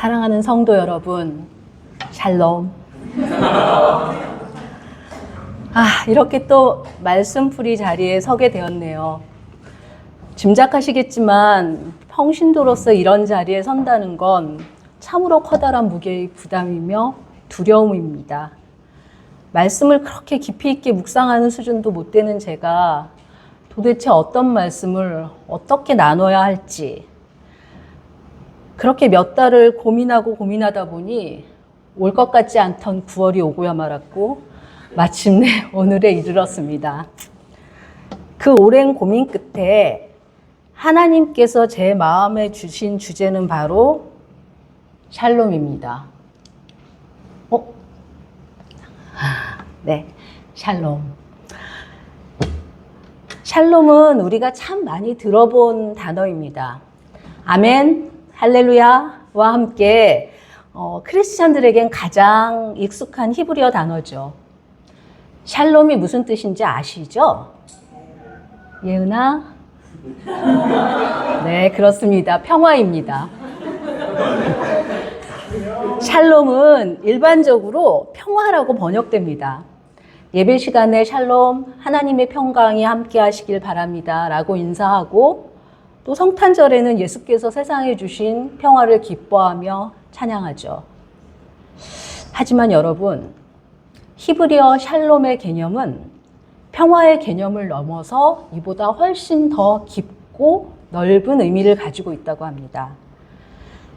사랑하는 성도 여러분, 샬롬. 이렇게 또 말씀풀이 자리에 서게 되었네요. 짐작하시겠지만 평신도로서 이런 자리에 선다는 건 참으로 커다란 무게의 부담이며 두려움입니다. 말씀을 그렇게 깊이 있게 묵상하는 수준도 못 되는 제가 도대체 어떤 말씀을 어떻게 나눠야 할지 그렇게 몇 달을 고민하다 보니 올 것 같지 않던 9월이 오고야 말았고 마침내 오늘에 이르렀습니다. 그 오랜 고민 끝에 하나님께서 제 마음에 주신 주제는 바로 샬롬입니다. 네, 샬롬. 샬롬은 우리가 참 많이 들어본 단어입니다. 아멘, 할렐루야와 함께 크리스찬들에겐 가장 익숙한 히브리어 단어죠. 샬롬이 무슨 뜻인지 아시죠? 예은아? 네, 그렇습니다. 평화입니다. 샬롬은 일반적으로 평화라고 번역됩니다. 예배 시간에 샬롬, 하나님의 평강이 함께 하시길 바랍니다 라고 인사하고 또 성탄절에는 예수께서 세상에 주신 평화를 기뻐하며 찬양하죠. 하지만 여러분, 히브리어 샬롬의 개념은 평화의 개념을 넘어서 이보다 훨씬 더 깊고 넓은 의미를 가지고 있다고 합니다.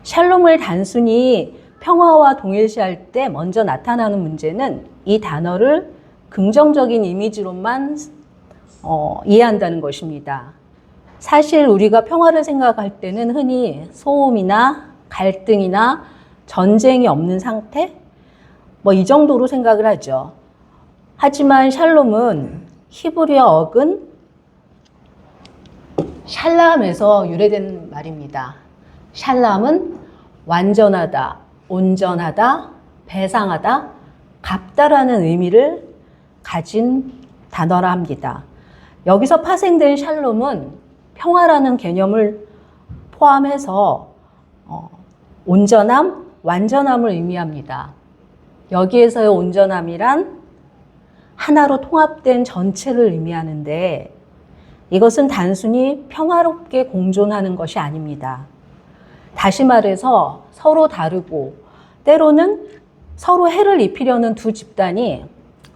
샬롬을 단순히 평화와 동일시할 때 먼저 나타나는 문제는 이 단어를 긍정적인 이미지로만 이해한다는 것입니다. 사실 우리가 평화를 생각할 때는 흔히 소음이나 갈등이나 전쟁이 없는 상태? 이 정도로 생각을 하죠. 하지만 샬롬은 히브리어 어근 샬람에서 유래된 말입니다. 샬람은 완전하다, 온전하다, 배상하다, 값다라는 의미를 가진 단어라 합니다. 여기서 파생된 샬롬은 평화라는 개념을 포함해서 온전함, 완전함을 의미합니다. 여기에서의 온전함이란 하나로 통합된 전체를 의미하는데 이것은 단순히 평화롭게 공존하는 것이 아닙니다. 다시 말해서 서로 다르고 때로는 서로 해를 입히려는 두 집단이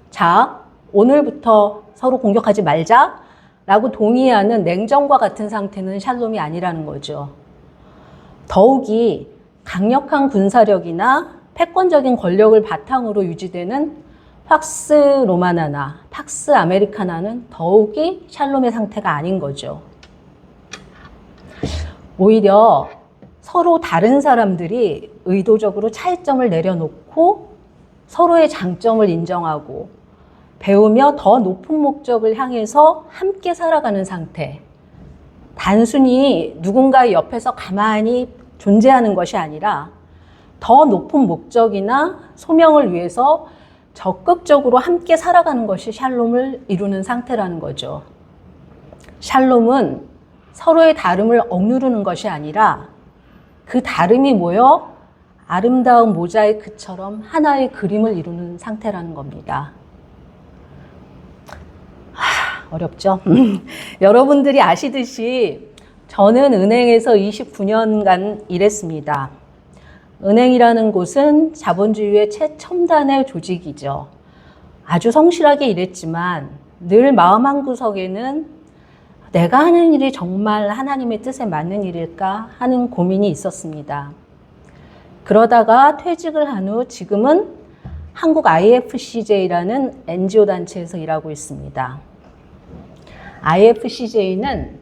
자, 오늘부터 서로 공격하지 말자 라고 동의하는 냉전과 같은 상태는 샬롬이 아니라는 거죠. 더욱이 강력한 군사력이나 패권적인 권력을 바탕으로 유지되는 팍스 로마나나 팍스 아메리카나는 더욱이 샬롬의 상태가 아닌 거죠. 오히려 서로 다른 사람들이 의도적으로 차이점을 내려놓고 서로의 장점을 인정하고 배우며 더 높은 목적을 향해서 함께 살아가는 상태. 단순히 누군가의 옆에서 가만히 존재하는 것이 아니라 더 높은 목적이나 소명을 위해서 적극적으로 함께 살아가는 것이 샬롬을 이루는 상태라는 거죠. 샬롬은 서로의 다름을 억누르는 것이 아니라 그 다름이 모여 아름다운 모자이크처럼 하나의 그림을 이루는 상태라는 겁니다. 어렵죠? 여러분들이 아시듯이 저는 은행에서 29년간 일했습니다. 은행이라는 곳은 자본주의의 최첨단의 조직이죠. 아주 성실하게 일했지만 늘 마음 한구석에는 내가 하는 일이 정말 하나님의 뜻에 맞는 일일까 하는 고민이 있었습니다. 그러다가 퇴직을 한 후 지금은 한국 IFCJ라는 NGO 단체에서 일하고 있습니다. IFCJ는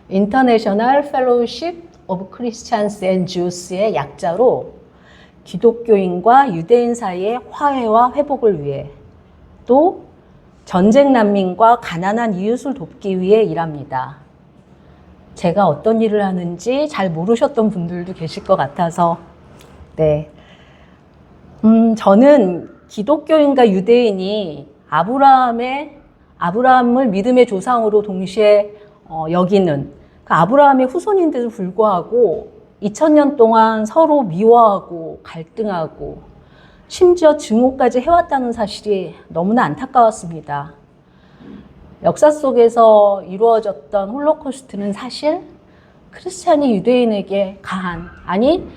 International Fellowship of Christians and Jews의 약자로 기독교인과 유대인 사이의 화해와 회복을 위해 또 전쟁 난민과 가난한 이웃을 돕기 위해 일합니다. 제가 어떤 일을 하는지 잘 모르셨던 분들도 계실 것 같아서 네. 저는 기독교인과 유대인이 아브라함을 믿음의 조상으로 동시에 여기는 그 아브라함의 후손인데도 불구하고 2000년 동안 서로 미워하고 갈등하고 심지어 증오까지 해왔다는 사실이 너무나 안타까웠습니다. 역사 속에서 이루어졌던 홀로코스트는 사실 크리스찬이 유대인에게 가한, 아니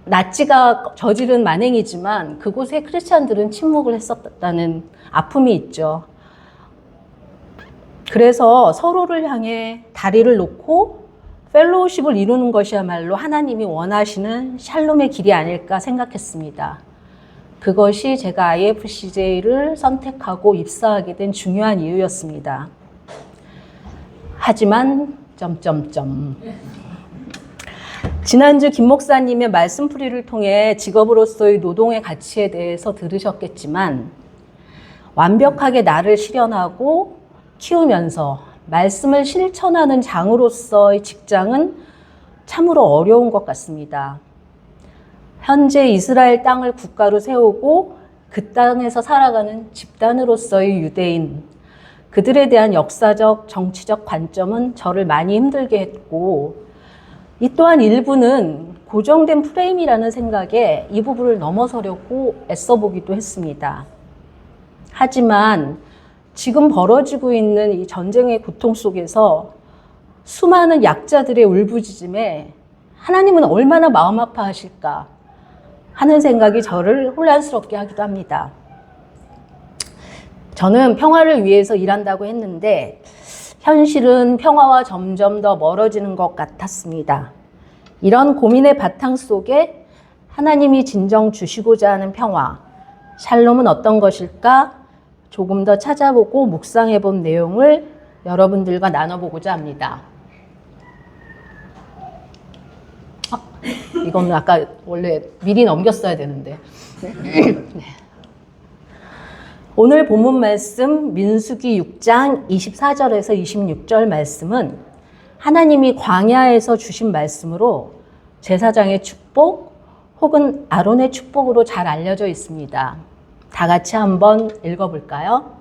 나치가 저지른 만행이지만 그곳에 크리스찬들은 침묵을 했었다는 아픔이 있죠. 그래서 서로를 향해 다리를 놓고 펠로우십을 이루는 것이야말로 하나님이 원하시는 샬롬의 길이 아닐까 생각했습니다. 그것이 제가 IFCJ를 선택하고 입사하게 된 중요한 이유였습니다. 하지만 지난주 김 목사님의 말씀풀이를 통해 직업으로서의 노동의 가치에 대해서 들으셨겠지만 완벽하게 나를 실현하고 키우면서 말씀을 실천하는 장으로서의 직장은 참으로 어려운 것 같습니다. 현재 이스라엘 땅을 국가로 세우고 그 땅에서 살아가는 집단으로서의 유대인, 그들에 대한 역사적, 정치적 관점은 저를 많이 힘들게 했고, 이 또한 일부는 고정된 프레임이라는 생각에 이 부분을 넘어서려고 애써보기도 했습니다. 하지만 지금 벌어지고 있는 이 전쟁의 고통 속에서 수많은 약자들의 울부짖음에 하나님은 얼마나 마음 아파하실까 하는 생각이 저를 혼란스럽게 하기도 합니다. 저는 평화를 위해서 일한다고 했는데 현실은 평화와 점점 더 멀어지는 것 같았습니다. 이런 고민의 바탕 속에 하나님이 진정 주시고자 하는 평화, 샬롬은 어떤 것일까? 조금 더 찾아보고 묵상해 본 내용을 여러분들과 나눠보고자 합니다. 이건 아까 원래 미리 넘겼어야 되는데. 네. 오늘 본문 말씀 민수기 6장 24절에서 26절 말씀은 하나님이 광야에서 주신 말씀으로 제사장의 축복 혹은 아론의 축복으로 잘 알려져 있습니다. 다 같이 한번 읽어볼까요?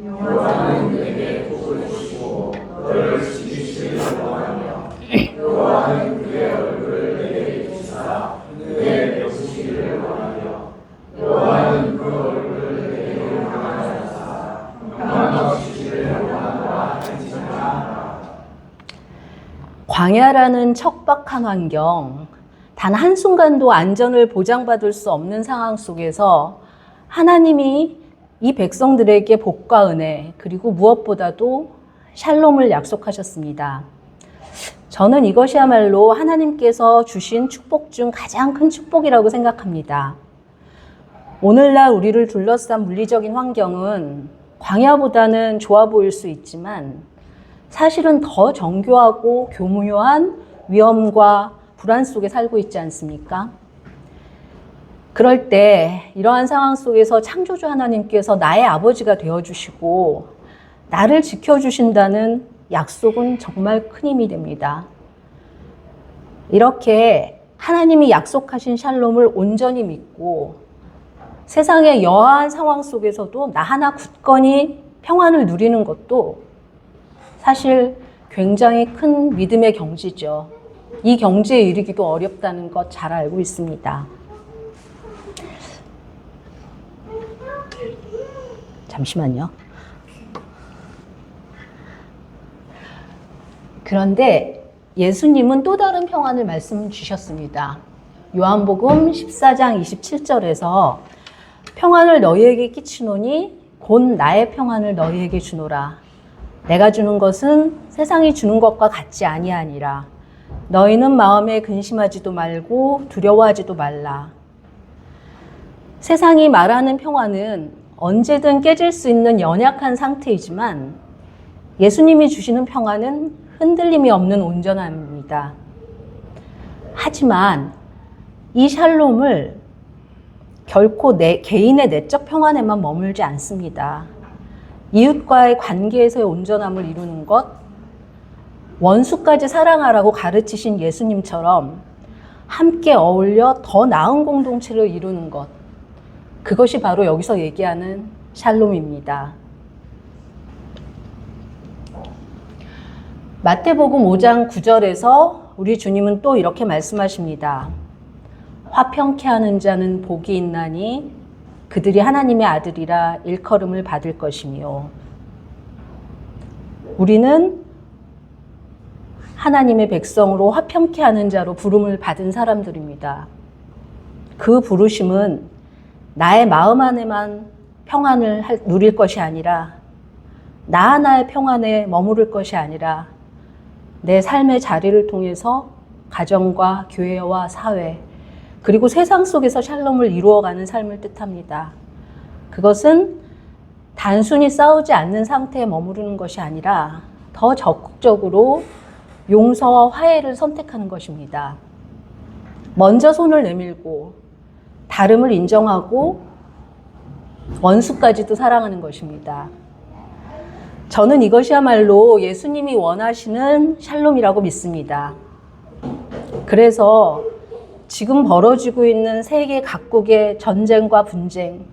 여호와는 내게 복을 주시고 너를 지키시려고 하며 여호와는 그의 얼굴을 내게 비추사 내 벽시기를 원하며 여호와는 그 얼굴을 내게 향하사 평안 주시기를 원하노라 할지니라. 광야라는 척박한 환경, 단 한순간도 안전을 보장받을 수 없는 상황 속에서 하나님이 이 백성들에게 복과 은혜, 그리고 무엇보다도 샬롬을 약속하셨습니다. 저는 이것이야말로 하나님께서 주신 축복 중 가장 큰 축복이라고 생각합니다. 오늘날 우리를 둘러싼 물리적인 환경은 광야보다는 좋아 보일 수 있지만 사실은 더 정교하고 교묘한 위험과 불안 속에 살고 있지 않습니까? 그럴 때 이러한 상황 속에서 창조주 하나님께서 나의 아버지가 되어주시고 나를 지켜주신다는 약속은 정말 큰 힘이 됩니다. 이렇게 하나님이 약속하신 샬롬을 온전히 믿고 세상의 여하한 상황 속에서도 나 하나 굳건히 평안을 누리는 것도 사실 굉장히 큰 믿음의 경지죠. 이 경지에 이르기도 어렵다는 것 잘 알고 있습니다. 잠시만요. 그런데 예수님은 또 다른 평안을 말씀 주셨습니다. 요한복음 14장 27절에서 평안을 너희에게 끼치노니 곧 나의 평안을 너희에게 주노라. 내가 주는 것은 세상이 주는 것과 같지 아니하니라. 너희는 마음에 근심하지도 말고 두려워하지도 말라. 세상이 말하는 평안은 언제든 깨질 수 있는 연약한 상태이지만 예수님이 주시는 평안은 흔들림이 없는 온전함입니다. 하지만 이 샬롬을 결코 개인의 내적 평안에만 머물지 않습니다. 이웃과의 관계에서의 온전함을 이루는 것, 원수까지 사랑하라고 가르치신 예수님처럼 함께 어울려 더 나은 공동체를 이루는 것, 그것이 바로 여기서 얘기하는 샬롬입니다. 마태복음 5장 9절에서 우리 주님은 또 이렇게 말씀하십니다. 화평케 하는 자는 복이 있나니 그들이 하나님의 아들이라 일컬음을 받을 것이며, 우리는 하나님의 백성으로 화평케 하는 자로 부름을 받은 사람들입니다. 그 부르심은 나의 마음 안에만 평안을 누릴 것이 아니라, 나 하나의 평안에 머무를 것이 아니라 내 삶의 자리를 통해서 가정과 교회와 사회, 그리고 세상 속에서 샬롬을 이루어가는 삶을 뜻합니다. 그것은 단순히 싸우지 않는 상태에 머무르는 것이 아니라 더 적극적으로 용서와 화해를 선택하는 것입니다. 먼저 손을 내밀고 다름을 인정하고 원수까지도 사랑하는 것입니다. 저는 이것이야말로 예수님이 원하시는 샬롬이라고 믿습니다. 그래서 지금 벌어지고 있는 세계 각국의 전쟁과 분쟁,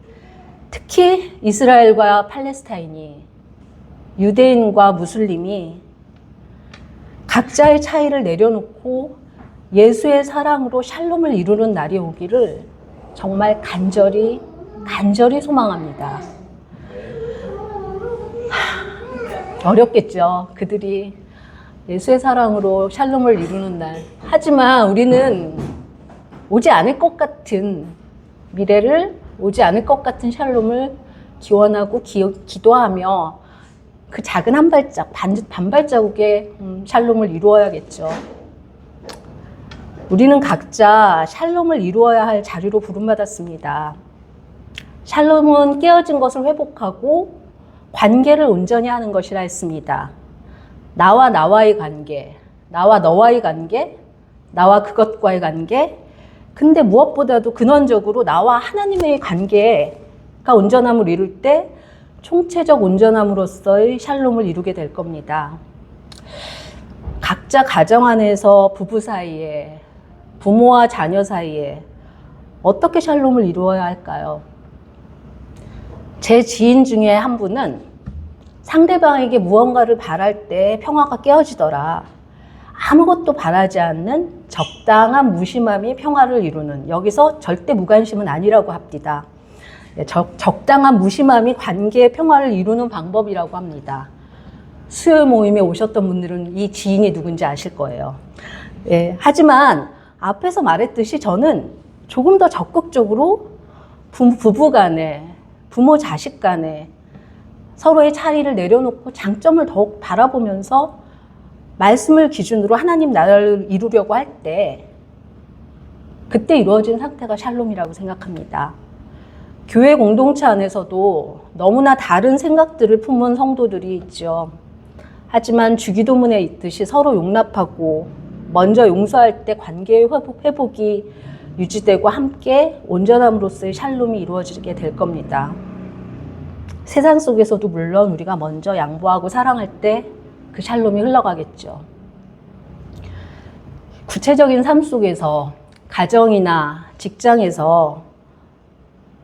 특히 이스라엘과 팔레스타인이, 유대인과 무슬림이 각자의 차이를 내려놓고 예수의 사랑으로 샬롬을 이루는 날이 오기를 정말 간절히 소망합니다. 어렵겠죠. 그들이 예수의 사랑으로 샬롬을 이루는 날. 하지만 우리는 오지 않을 것 같은 미래를, 오지 않을 것 같은 샬롬을 기원하고 기도하며 그 작은 한 발짝, 반발자국의 샬롬을 이루어야겠죠. 우리는 각자 샬롬을 이루어야 할 자리로 부름받았습니다. 샬롬은 깨어진 것을 회복하고 관계를 온전히 하는 것이라 했습니다. 나와 나와의 관계, 나와 너와의 관계, 나와 그것과의 관계, 근데 무엇보다도 근원적으로 나와 하나님의 관계가 온전함을 이룰 때 총체적 온전함으로써의 샬롬을 이루게 될 겁니다. 각자 가정 안에서 부부 사이에, 부모와 자녀 사이에 어떻게 샬롬을 이루어야 할까요? 제 지인 중에 한 분은 상대방에게 무언가를 바랄 때 평화가 깨어지더라. 아무것도 바라지 않는 적당한 무심함이 평화를 이루는, 여기서 절대 무관심은 아니라고 합니다. 적당한 무심함이 관계의 평화를 이루는 방법이라고 합니다. 수요 모임에 오셨던 분들은 이 지인이 누군지 아실 거예요. 하지만 앞에서 말했듯이 저는 조금 더 적극적으로 부부 간에, 부모 자식 간에 서로의 차이를 내려놓고 장점을 더욱 바라보면서 말씀을 기준으로 하나님 나라를 이루려고 할 때, 그때 이루어진 상태가 샬롬이라고 생각합니다. 교회 공동체 안에서도 너무나 다른 생각들을 품은 성도들이 있죠. 하지만 주기도문에 있듯이 서로 용납하고 먼저 용서할 때 관계의 회복이 유지되고 함께 온전함으로써의 샬롬이 이루어지게 될 겁니다. 세상 속에서도 물론 우리가 먼저 양보하고 사랑할 때 그 샬롬이 흘러가겠죠. 구체적인 삶 속에서, 가정이나 직장에서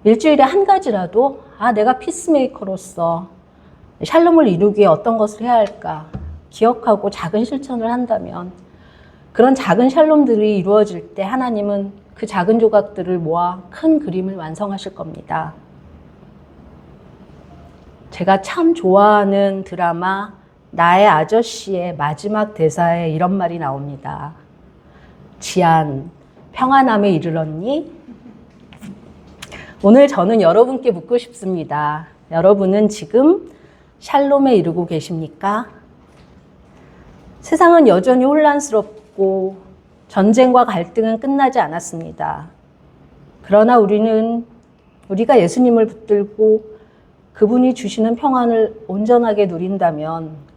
일주일에 한 가지라도 내가 피스메이커로서 샬롬을 이루기 위해 어떤 것을 해야 할까 기억하고 작은 실천을 한다면, 그런 작은 샬롬들이 이루어질 때 하나님은 그 작은 조각들을 모아 큰 그림을 완성하실 겁니다. 제가 참 좋아하는 드라마 나의 아저씨의 마지막 대사에 이런 말이 나옵니다. 지안, 평안함에 이르렀니? 오늘 저는 여러분께 묻고 싶습니다. 여러분은 지금 샬롬에 이르고 계십니까? 세상은 여전히 혼란스럽고 전쟁과 갈등은 끝나지 않았습니다. 그러나 우리가 예수님을 붙들고 그분이 주시는 평안을 온전하게 누린다면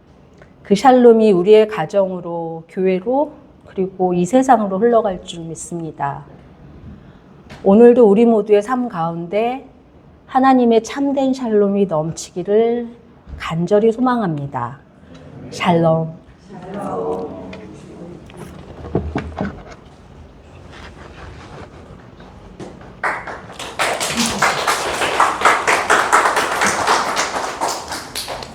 그 샬롬이 우리의 가정으로, 교회로, 그리고 이 세상으로 흘러갈 줄 믿습니다. 오늘도 우리 모두의 삶 가운데 하나님의 참된 샬롬이 넘치기를 간절히 소망합니다. 샬롬.